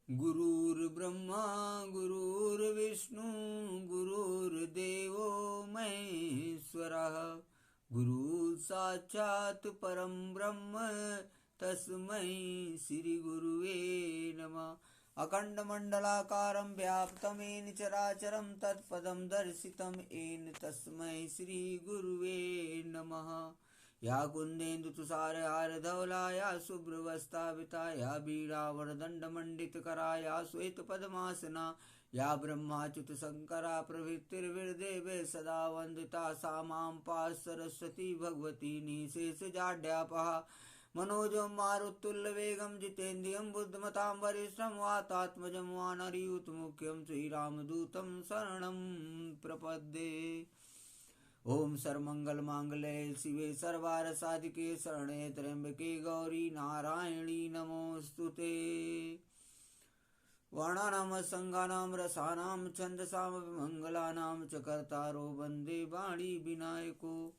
गुरुर्ब्रह्मा गुरुर्विष्णु गुरुर्देवो महेश्वरः गुरु साक्षात् परं ब्रह्म तस्मै श्री गुरुवे नमः। अखण्डमण्डलाकारं व्याप्तं येन चराचरं तत्पदं दर्शितं येन तस्मै श्री गुरुवे नमः। या कुंदेन्दु तुषार हार धवला या शुभ्रवस्ताविता या बीड़ावरदंडमंडितकरा या श्वेत पद्मासना या ब्रह्माच्युत शंकरा प्रभृतिर्विर्देवे सदा वंदिता सा मां पाः सरस्वती भगवती निशेषजाड्यापहा मनोजं मारुतुल्यवेगं जितेन्द्रियं बुद्धिमतां वरिष्ठं वातात्मजं वानरयूथमुख्यं श्रीरामदूतं शरणं प्रपद्ये। ओम सर्वमंगल मांगल्ये शिवे सर्वार्थसाधिके शरण्ये त्र्यंबके गौरी नारायणी नमोस्तुते। वर्णानां संगानां रसानां छन्दसां मंगलानां च कर्तारो वन्दे वाणी विनायको।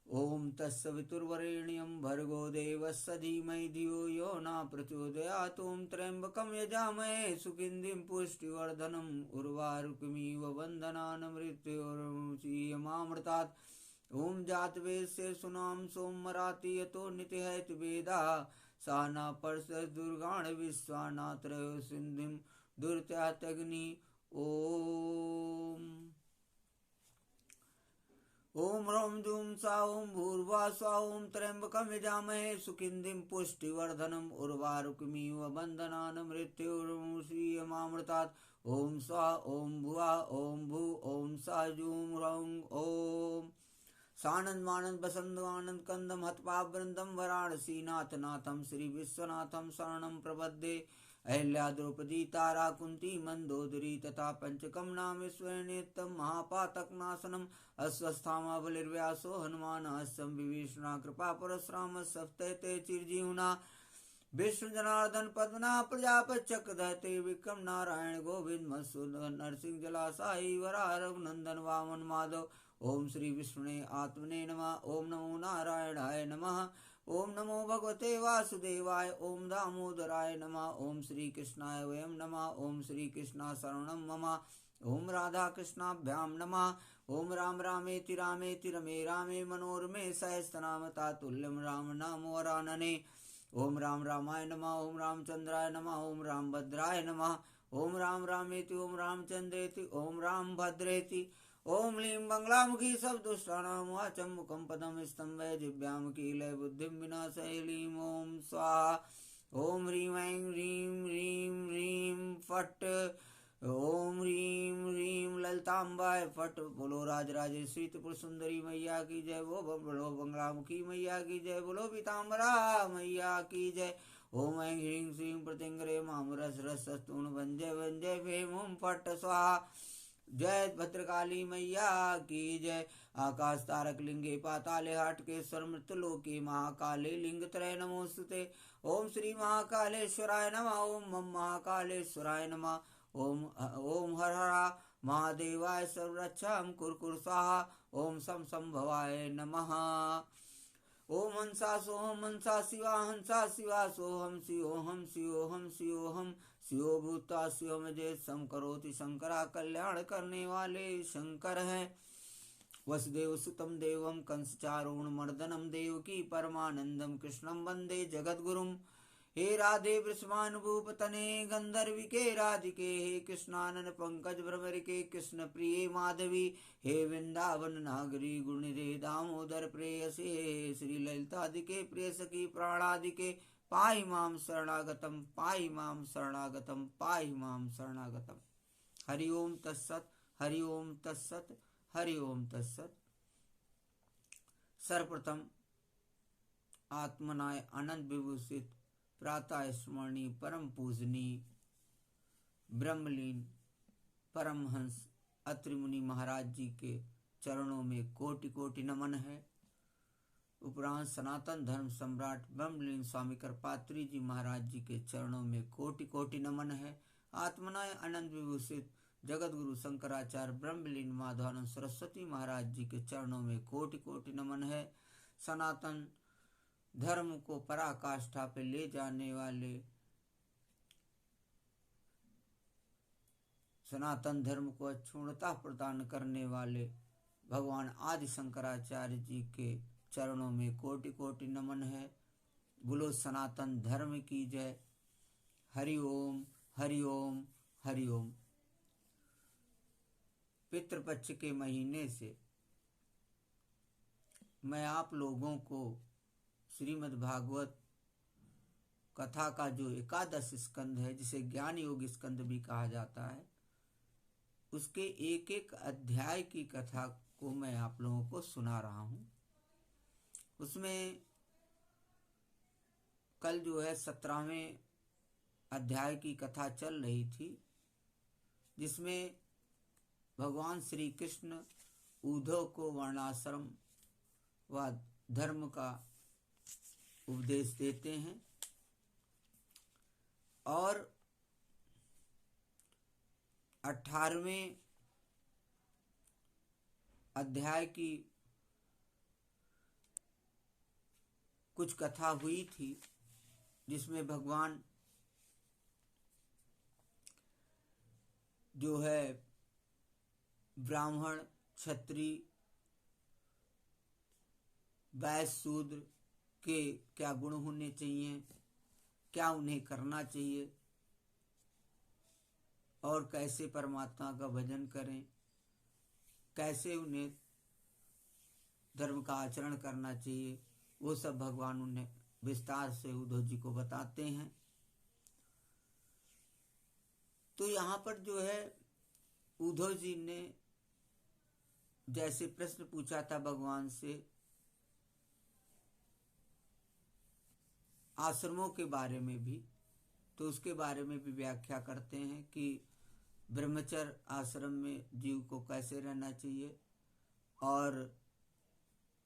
ओम तत्सवितुर्वरेण्यं भर्गो देवस्य धीमहि धियो यो न प्रचोदयात्। ओम त्र्यंबकं यजामहे सुगन्धिं पुष्टिवर्धनम् उर्वारुकमिव बन्धनान् मृत्योर्मुक्षीयमामृतात्। ओम जातवेदस्य सुनां सोमराति यतो नित्यहैतवेदाः सा न पर्षद् दुर्गाणि विश्वानात्रयो सिन्धिं दुर्त्यात्यग्नि। ओम ह्रौं जूं सा ओं भूर्भुवः स्वः। ओं त्र्यंबकं यजामहे सुगन्धिं पुष्टिवर्धनम् उर्वारुकमिव बन्धनान् मृत्योर्मुक्षीयमामृतात्। ओं स्वः ओं भुवः ओं भुः ओं सः जूं ह्रौं ओम्। सानन्दमानन्द वसन्तमानन्द कंदं हतपावृन्दं वाराणसी नाथ नाथं श्री विश्वनाथं शरणं प्रपद्ये। अहिल्या द्रौपदी तारा कुंती मंदोदरी तथा पंचकमनां विश्वनित्यं महापातकनाशनम् अस्वस्थामा बलिर्व्यासो हनुमान अस्सं विभीषणा कृपा परशुराम सप्तैते चिरजीवना। विष्णु जनार्दन पद्मनाभ प्रजापत्यचक्रधरते विक्रम नारायण गोविंद मधुसूदन नरसिंह जलाशायी वराह रघुनंदन वामन माधव। ओम श्री विष्णुने आत्मने नमः। ओम नमो नारायणाय नमः। ओम नमो भगवते वासुदेवाय। ओम दामोदराय नमः। ओम श्री कृष्णाय वयं नमः। ओम श्री कृष्णा शरणं मम। ओम राधा कृष्णाभ्यां नमः। ओम राम रामेति रमे रामे मनोरमे सहस्रनाम तत्तुल्यं राम नाम वरानने। ओम राम रामाय नमः। ओम रामचंद्राय नमः। ओम रामभद्राय नमः। ओम राम रामेति ओम रामचंद्रेति ओम राम भद्रेति। ओम ह्लीं बंगलामुखी सब दुष्टानां वाचं मुखं पदं स्तंभय जिह्वां कीलय बुद्धिं विनाशय ह्लीं ओम स्वाहा। ओम ह्रीं ऐं ह्रीं ह्रीं ह्रीं फट्। ओम ह्रीं ह्रीं ललितांबाय फट। बोलो राजराजेश्वरी त्रिपुर सुंदरी मैया की जय। बोलो बंगलामुखी मैया की जय। बोलो पीताम्बरा मैया की जय। ओम ऐं ह्रीं श्रीं प्रतिंगरे मामरस रस तूण भंजय भंजय भेम ओम फट स्वाहा। जय भद्रकाली मैया की जय। आकाश तारक लिंगे पाताले हाटकेश्वर मृत्युलोके महाकाले लिंगत्रय नमोस्तुते। ओम श्री महाकालेश्वराय नमः। ओम मम महाकालेश्वराय नमः। ओम हर हरा महादेवाय सर्वरक्षां कुरकुर स्वाहा। ओम सम संभवाय नमः। ओम हंसा सोहम हंसा शिवा सोहम शिवोहम शिवोहम शिवोहम शिवो भूता शिवम जय सम करोति शंकरा कल्याण करने वाले शंकर हैं। वसुदेव सुतम देवम कंस चारूण मर्दनम देवकी परमानंदम कृष्णम वंदे जगद्गुरुम। हे राधे वृषभानुभूपतने गंधर्विके राधिके हे कृष्णानन पंकज भ्रमरिके कृष्ण प्रिये माधवी। हे वृंदावन नागरी गुणिधे दामोदर प्रेयसे हे श्री ललितादिके प्रिय सखी प्राणादिके। पाहि मां शरणागतम पाहि मां शरणागतम पाहि मां शरणागतम। हरि ओम तत्सत हरि ओम तत्सत हरि ओम तत्सत। सर्वप्रथम आत्मनाय आनंद विभूषित प्रातः स्मरणीय परम पूजनीय ब्रह्मलीन परमहंस अत्रि मुनि महाराज जी के चरणों में कोटि कोटि नमन है। उपरांत सनातन धर्म सम्राट ब्रह्मलीन स्वामी कृपात्री जी महाराज जी के चरणों में कोटि कोटि नमन है। आत्मनाय आनंद विभूषित जगत गुरु शंकराचार्य ब्रह्मलीन माधवानंद सरस्वती महाराज जी के चरणों में कोटि कोटि नमन है। सनातन धर्म को पराकाष्ठा पे ले जाने वाले सनातन धर्म को अक्षुण्णता प्रदान करने वाले भगवान आदि शंकराचार्य जी के चरणों में कोटि कोटि नमन है। बोलो सनातन धर्म की जय। हरि ओम हरि ओम हरि ओम। पितृपक्ष के महीने से मैं आप लोगों को श्रीमद् भागवत कथा का जो 11 स्कंद है, जिसे ज्ञान योग स्कंद भी कहा जाता है, उसके एक एक अध्याय की कथा को मैं आप लोगों को सुना रहा हूँ। उसमें कल जो है 17वें अध्याय की कथा चल रही थी, जिसमें भगवान श्री कृष्ण उद्धव को वर्णाश्रम व धर्म का उपदेश देते हैं और 18वें अध्याय की कुछ कथा हुई थी, जिसमें भगवान जो है ब्राह्मण क्षत्रिय वैश्य शूद्र के क्या गुण होने चाहिए, क्या उन्हें करना चाहिए और कैसे परमात्मा का भजन करें, कैसे उन्हें धर्म का आचरण करना चाहिए, वो सब भगवान उन्हें विस्तार से उद्धव जी को बताते हैं। तो यहाँ पर जो है उद्धव जी ने जैसे प्रश्न पूछा था भगवान से आश्रमों के बारे में भी, तो उसके बारे में भी व्याख्या करते हैं कि ब्रह्मचर्य आश्रम में जीव को कैसे रहना चाहिए और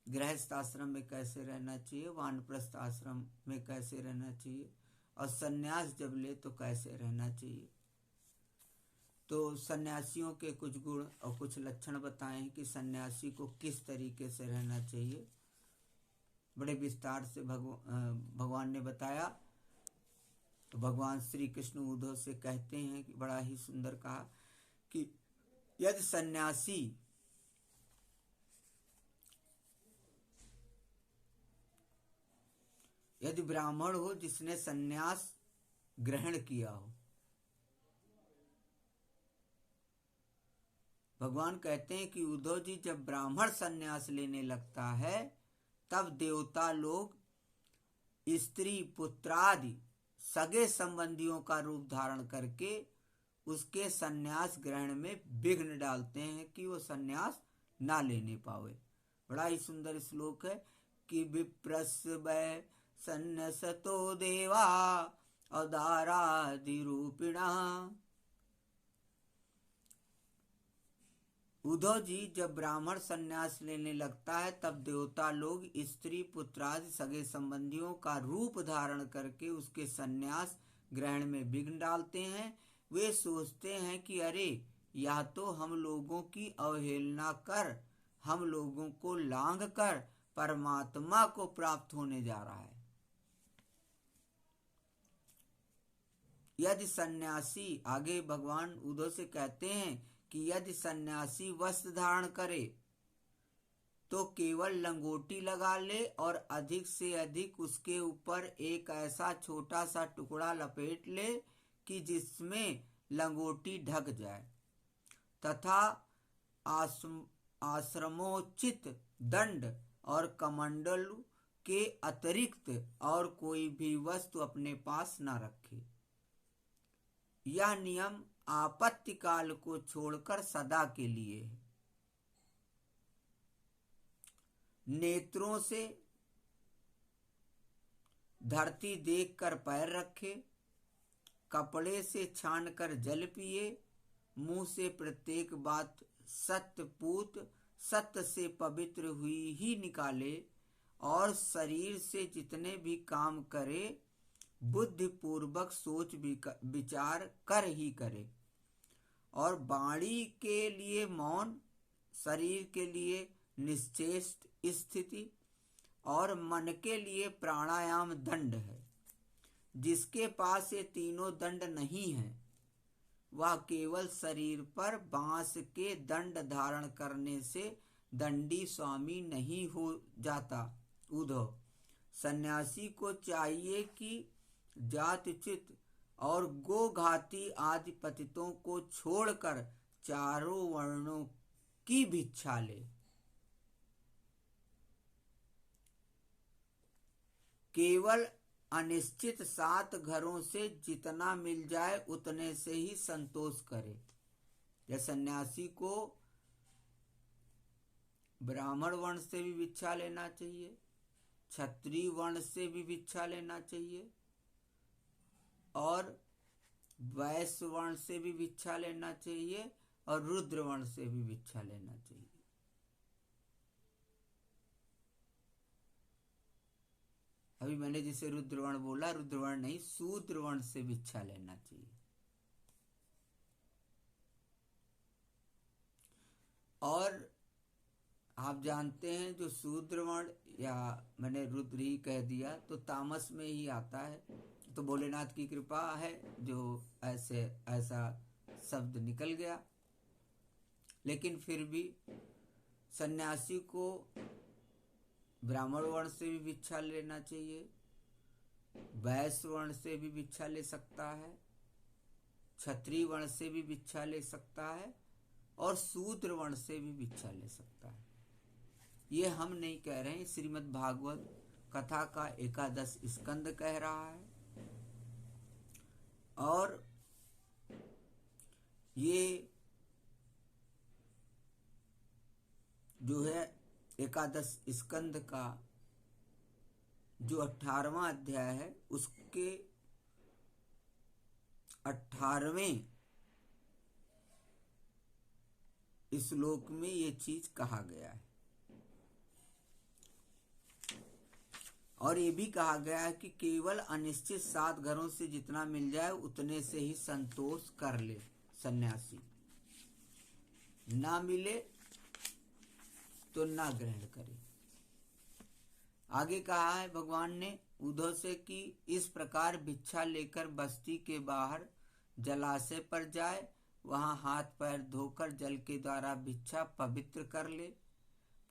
गृहस्थ आश्रम में कैसे रहना चाहिए, वानप्रस्थ आश्रम में कैसे रहना चाहिए और सन्यास जब ले तो कैसे रहना चाहिए। तो सन्यासियों के कुछ गुण और कुछ लक्षण बताएं कि सन्यासी को किस तरीके से रहना चाहिए, बड़े विस्तार से भगवान ने बताया। तो भगवान श्री कृष्ण उद्धव से कहते हैं कि बड़ा ही सुंदर कहा कि यदि सन्यासी यदि ब्राह्मण हो जिसने सन्यास ग्रहण किया हो, भगवान कहते हैं कि उद्धव जी जब ब्राह्मण सन्यास लेने लगता है तब देवता लोग स्त्री पुत्रादि सगे संबंधियों का रूप धारण करके उसके सन्यास ग्रहण में विघ्न डालते हैं कि वो सन्यास ना लेने पावे। बड़ा ही सुंदर श्लोक है कि विप्रस्वै सन्नसतो देवा अदारादि रूपिणा। उद्धव जी जब ब्राह्मण सन्यास लेने लगता है तब देवता लोग स्त्री पुत्रादि सगे संबंधियों का रूप धारण करके उसके सन्यास ग्रहण में विघ्न डालते हैं। वे सोचते हैं कि अरे या तो हम लोगों की अवहेलना कर, हम लोगों को लांघ कर परमात्मा को प्राप्त होने जा रहा है। यदि सन्यासी, आगे भगवान उद्धव से कहते हैं कि यदि सन्यासी वस्त्र धारण करे तो केवल लंगोटी लगा ले और अधिक से अधिक उसके ऊपर एक ऐसा छोटा सा टुकड़ा लपेट ले कि जिसमें लंगोटी ढक जाए, तथा आश्रमोचित दंड और कमंडल के अतिरिक्त और कोई भी वस्तु अपने पास न रखे। यह नियम आपत्ति काल को छोड़कर सदा के लिए है। नेत्रों से धरती देखकर पैर रखे, कपड़े से छानकर जल पिए, मुंह से प्रत्येक बात सत्यपूत सत्य से पवित्र हुई ही निकाले और शरीर से जितने भी काम करे बुद्धि पूर्वक सोच विचार कर ही करे, और वाणी के लिए मौन, शरीर के लिए निश्चेष्ट स्थिति और मन के लिए प्राणायाम दंड है। जिसके पास ये तीनों दंड नहीं है वह केवल शरीर पर बांस के दंड धारण करने से दंडी स्वामी नहीं हो जाता। उद्धव, सन्यासी को चाहिए कि जातच्युत और गोघाती आदि पतितों को छोड़कर चारों वर्णों की भिक्षा ले। केवल अनिश्चित 7 घरों से जितना मिल जाए उतने से ही संतोष करे। या सन्यासी को ब्राह्मण वर्ण से भी भिक्षा लेना चाहिए, क्षत्रिय वर्ण से भी भिक्षा लेना चाहिए और वैश्य वर्ण से भी भिक्षा लेना चाहिए और रुद्र वर्ण से भी भिक्षा लेना चाहिए। अभी मैंने जिसे रुद्रवर्ण बोला, रुद्रवर्ण नहीं, शूद्रवर्ण से भिक्षा लेना चाहिए। और आप जानते हैं जो शूद्रवर्ण, या मैंने रुद्र ही कह दिया तो तामस में ही आता है, तो भोलेनाथ की कृपा है जो ऐसा शब्द निकल गया। लेकिन फिर भी सन्यासी को ब्राह्मण वर्ण से भी भिक्षा लेना चाहिए, वैश्य वर्ण से भी भिक्षा ले सकता है, क्षत्रिय वर्ण से भी भिक्षा ले सकता है और शूद्र वर्ण से भी भिक्षा ले सकता है। ये हम नहीं कह रहे हैं, श्रीमद् भागवत कथा का 11 स्कंद कह रहा है। और ये जो है 11 स्कंद का जो 18वां अध्याय है उसके 18वें श्लोक में ये चीज कहा गया है। और ये भी कहा गया है कि केवल अनिश्चित 7 घरों से जितना मिल जाए उतने से ही संतोष कर ले सन्यासी, ना मिले तो ना ग्रहण करे। आगे कहा है भगवान ने उद्धव से कि इस प्रकार भिक्षा लेकर बस्ती के बाहर जलाशय पर जाए, वहां हाथ पैर धोकर जल के द्वारा भिक्षा पवित्र कर ले।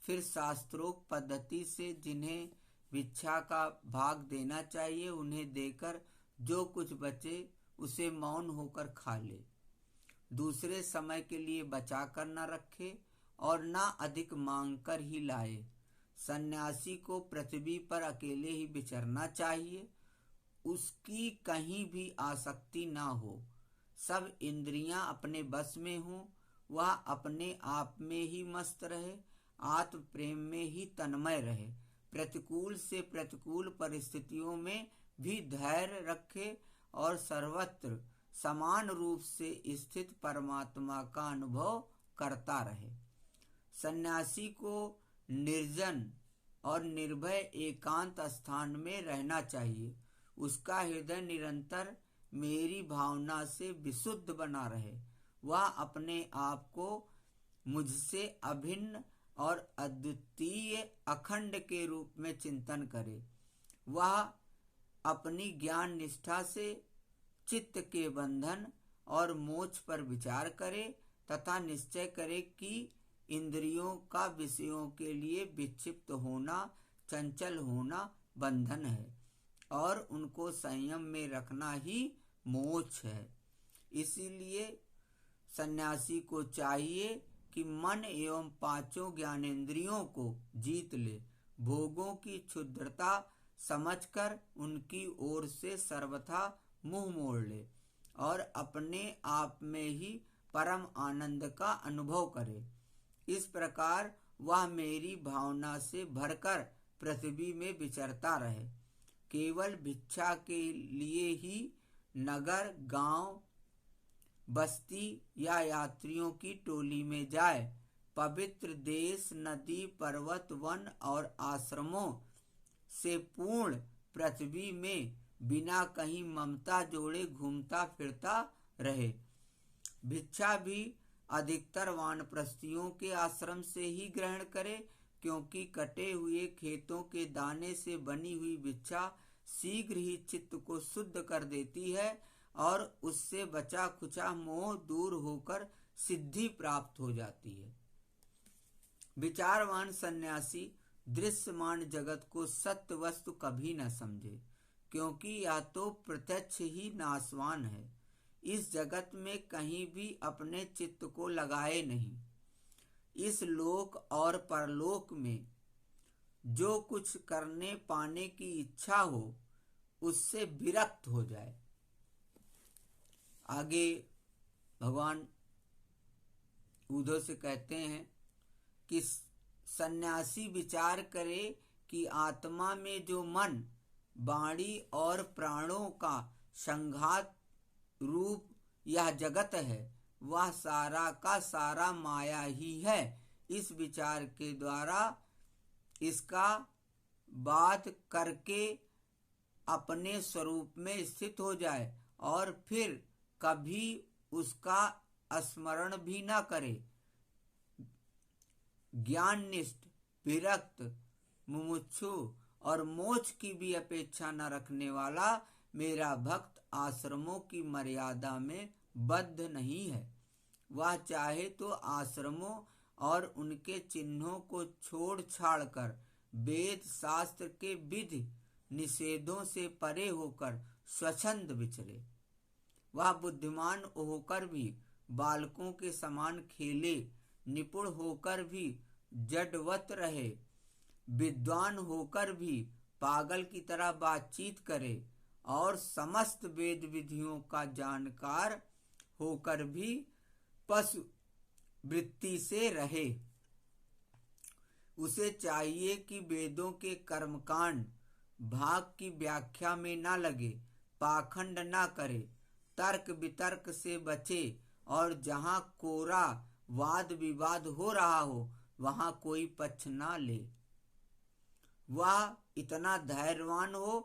फिर शास्त्रोक्त पद्धति से जिन्हें भिक्षा का भाग देना चाहिए उन्हें देकर जो कुछ बचे उसे मौन होकर खा ले। दूसरे समय के लिए बचा कर न रखे और ना अधिक मांग कर ही लाए। सन्यासी को पृथ्वी पर अकेले ही विचरना चाहिए, उसकी कहीं भी आसक्ति ना हो, सब इंद्रियां अपने बस में हो, वह अपने आप में ही मस्त रहे, आत्म प्रेम में ही तन्मय रहे, प्रतिकूल से प्रतिकूल परिस्थितियों में भी धैर्य रखे और सर्वत्र समान रूप से स्थित परमात्मा का अनुभव करता रहे। सन्यासी को निर्जन और निर्भय एकांत स्थान में रहना चाहिए। उसका हृदय निरंतर मेरी भावना से विशुद्ध बना रहे। वह अपने आप को मुझसे अभिन्न और अद्वितीय अखंड के रूप में चिंतन करे। वह अपनी ज्ञान निष्ठा से चित्त के बंधन और मोक्ष पर विचार करे तथा निश्चय करे कि इंद्रियों का विषयों के लिए विक्षिप्त होना, चंचल होना बंधन है और उनको संयम में रखना ही मोक्ष है। इसीलिए सन्यासी को चाहिए कि मन एवं 5 ज्ञानेंद्रियों को जीत ले, भोगों की क्षुद्रता समझकर उनकी ओर से सर्वथा मुंह मोड़ ले और अपने आप में ही परम आनंद का अनुभव करे। इस प्रकार वह मेरी भावना से भरकर पृथ्वी में विचरता रहे। केवल भिक्षा के लिए ही नगर, गांव, बस्ती या यात्रियों की टोली में जाए। पवित्र देश, नदी, पर्वत, वन और आश्रमों से पूर्ण पृथ्वी में बिना कहीं ममता जोड़े घूमता फिरता रहे। भिक्षा भी अधिकतर वानप्रस्थियों के आश्रम से ही ग्रहण करे, क्योंकि कटे हुए खेतों के दाने से बनी हुई भिक्षा शीघ्र ही चित्त को शुद्ध कर देती है और उससे बचा खुचा मोह दूर होकर सिद्धि प्राप्त हो जाती है। विचारवान सन्यासी दृश्यमान जगत को सत्य वस्तु कभी न समझे, क्योंकि यह तो प्रत्यक्ष ही नाशवान है। इस जगत में कहीं भी अपने चित्त को लगाए नहीं। इस लोक और परलोक में जो कुछ करने पाने की इच्छा हो उससे विरक्त हो जाए। आगे भगवान उद्धव से कहते हैं कि सन्यासी विचार करे कि आत्मा में जो मन, वाणी और प्राणों का संघात रूप यह जगत है, वह सारा का सारा माया ही है। इस विचार के द्वारा इसका बात करके अपने स्वरूप में स्थित हो जाए और फिर कभी उसका स्मरण भी न करे। ज्ञाननिष्ठ, विरक्त, मुमुक्षु और मोक्ष की भी अपेक्षा न रखने वाला मेरा भक्त आश्रमों की मर्यादा में बद्ध नहीं है। वह चाहे तो आश्रमों और उनके चिन्हों को छोड़ छाड़ कर वेद शास्त्र के विधि निषेधों से परे होकर स्वच्छंद विचरे। वह बुद्धिमान होकर भी बालकों के समान खेले, निपुण होकर भी जडवत रहे, विद्वान होकर भी पागल की तरह बातचीत करे और समस्त वेद विधियों का जानकार होकर भी पशु वृत्ति से रहे। उसे चाहिए कि वेदों के कर्मकांड भाग की व्याख्या में न लगे, पाखंड न करे, तर्क वितर्क से बचे और जहाँ कोरा वाद विवाद हो रहा हो वहाँ कोई पक्ष न ले। वह इतना धैर्यवान हो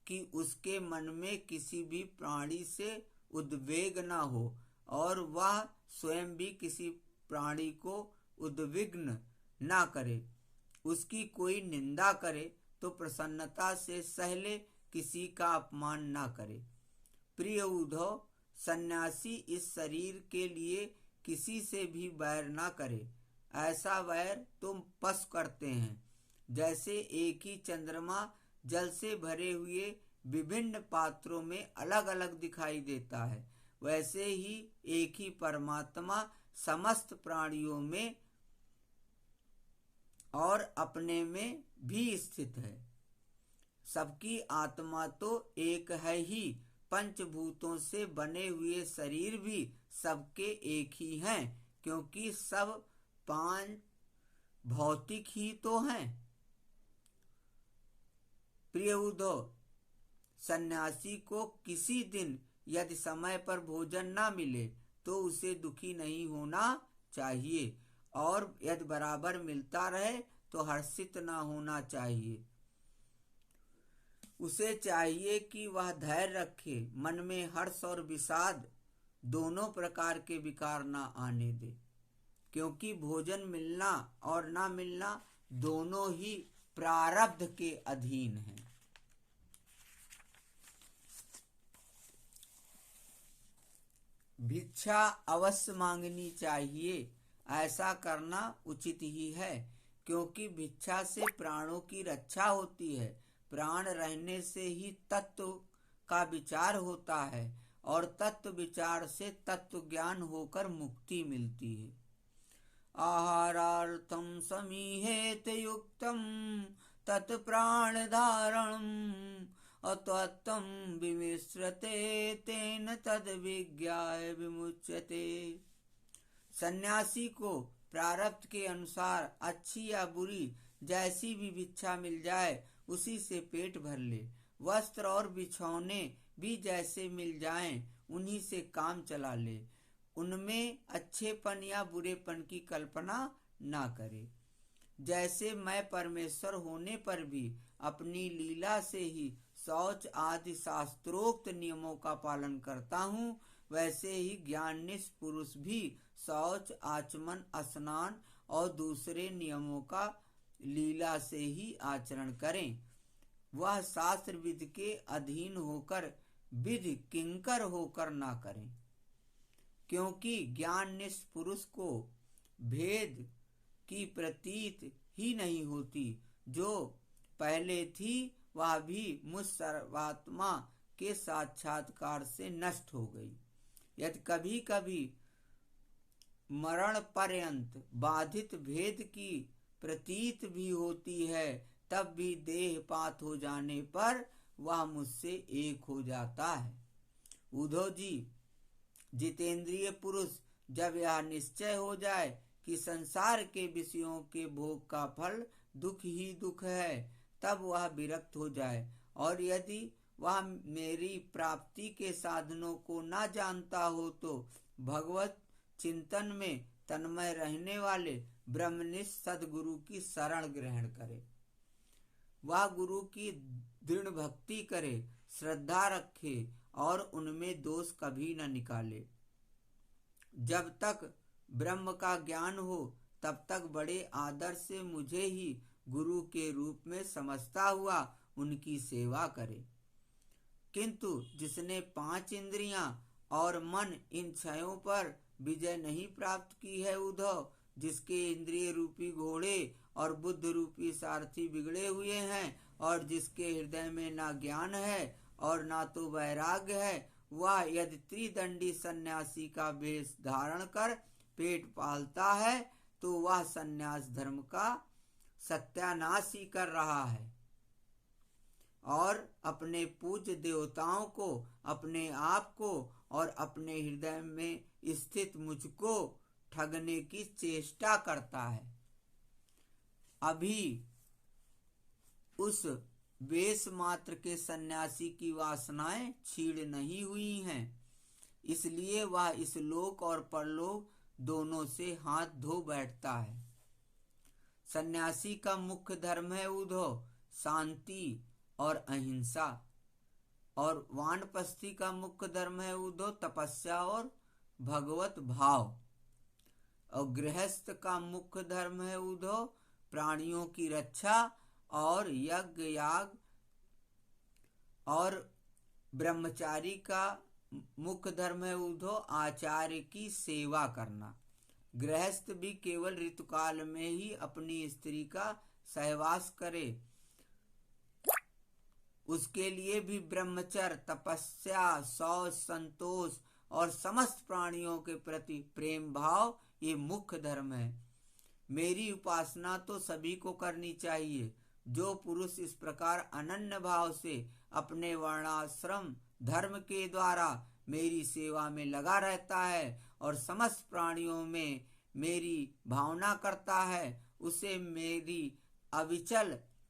कि उसके मन में किसी भी प्राणी से उद्वेग न हो और वह स्वयं भी किसी प्राणी को उद्विग्न न करे। उसकी कोई निंदा करे तो प्रसन्नता से सहले, किसी का अपमान न करे। प्रिय उद्धव, सन्यासी इस शरीर के लिए किसी से भी वैर न करे। ऐसा वैर तुम पशु करते हैं। जैसे एक ही चंद्रमा जल से भरे हुए विभिन्न पात्रों में अलग अलग दिखाई देता है, वैसे ही एक ही परमात्मा समस्त प्राणियों में और अपने में भी स्थित है। सबकी आत्मा तो एक है ही। पंचभूतों से बने हुए शरीर भी सबके एक ही हैं, क्योंकि सब पांच भौतिक ही तो हैं। प्रिय उद्धव, सन्यासी को किसी दिन यदि समय पर भोजन न मिले तो उसे दुखी नहीं होना चाहिए, और यदि बराबर मिलता रहे तो हर्षित न होना चाहिए। उसे चाहिए कि वह धैर्य रखे, मन में हर्ष और विषाद दोनों प्रकार के विकार न आने दे, क्योंकि भोजन मिलना और ना मिलना दोनों ही प्रारब्ध के अधीन हैं। भिक्षा अवश्य मांगनी चाहिए, ऐसा करना उचित ही है, क्योंकि भिक्षा से प्राणों की रक्षा होती है। प्राण रहने से ही तत्व का विचार होता है और तत्व विचार से तत्व ज्ञान होकर मुक्ति मिलती है। आहारार्थं समीहेत युक्तं तत् प्राणधारणम् अत्वत्तं विमिश्रते तेन तद विज्ञाय विमुच्यते। सन्यासी को प्रारब्ध के अनुसार अच्छी या बुरी जैसी भी भिक्षा मिल जाए उसी से पेट भर ले। वस्त्र और बिछौने भी जैसे मिल जाएं उन्हीं से काम चला ले। उनमें अच्छेपन या बुरेपन की कल्पना ना करे। जैसे मैं परमेश्वर होने पर भी अपनी लीला से ही शौच आदि शास्त्रोक्त नियमों का पालन करता हूँ, वैसे ही ज्ञाननिष्ठ पुरुष भी शौच, आचमन, स्नान और दूसरे नियमों का लीला से ही आचरण करें। वह शास्त्र विधि के अधीन होकर विधि किंकर होकर ना करें, क्योंकि ज्ञाननिष्ठ पुरुष को भेद की प्रतीत ही नहीं होती। जो पहले थी वह भी मुझ सर्वात्मा के साक्षात्कार से नष्ट हो गई। यदि कभी कभी मरण पर्यंत बाधित भेद की प्रतीत भी होती है, तब भी देहपात हो जाने पर वह मुझसे एक हो जाता है। उद्धव जी, जितेंद्रिय पुरुष जब यह निश्चय हो जाए कि संसार के विषयों के भोग का फल दुख ही दुख है, तब वह विरक्त हो जाए, और यदि वह मेरी प्राप्ति के साधनों को ना जानता हो तो भगवत चिंतन में तन्मय रहने वाले ब्रह्मनिष्ठ सदगुरु की शरण ग्रहण करे। वह गुरु की दृढ़ भक्ति करे, श्रद्धा रखे और उनमें दोष कभी न निकाले। जब तक ब्रह्म का ज्ञान हो तब तक बड़े आदर से मुझे ही गुरु के रूप में समझता हुआ उनकी सेवा करे। किंतु जिसने 5 इंद्रियां और मन इन छयों पर विजय नहीं प्राप्त की है उद्धव, जिसके इंद्रिय रूपी घोड़े और बुद्ध रूपी सारथी बिगड़े हुए हैं, और जिसके हृदय में ना ज्ञान है और ना तो वैराग्य है, वह यदि त्रिदंडी सन्यासी का वेश धारण कर पेट पालता है तो वह सन्यास धर्म का सत्यानाश ही कर रहा है, और अपने पूज्य देवताओं को, अपने आप को और अपने हृदय में स्थित मुझको ठगने की चेष्टा करता है। अभी उस वेश मात्र के सन्यासी की वासनाएं क्षीण नहीं हुई हैं, इसलिए वह इस लोक और परलोक दोनों से हाथ धो बैठता है। सन्यासी का मुख्य धर्म है उद्धव शांति और अहिंसा, और वानप्रस्थी का मुख्य धर्म है उद्धव तपस्या और भगवत भाव, और गृहस्थ का मुख्य धर्म है उद्धव प्राणियों की रक्षा और यज्ञ याग, और ब्रह्मचारी का मुख्य धर्म है उद्धव आचार्य की सेवा करना। गृहस्थ भी केवल ऋतुकाल में ही अपनी स्त्री का सहवास करे, उसके लिए भी ब्रह्मचर्य, तपस्या, शौच, संतोष और समस्त प्राणियों के प्रति प्रेम भाव ये मुख्य धर्म है। मेरी उपासना तो सभी को करनी चाहिए। जो पुरुष इस प्रकार अनन्य भाव से अपने वर्णाश्रम धर्म के द्वारा मेरी सेवा में लगा रहता है और समस्त प्राणियों में मेरी भावना करता है, उसे मेरी अविचल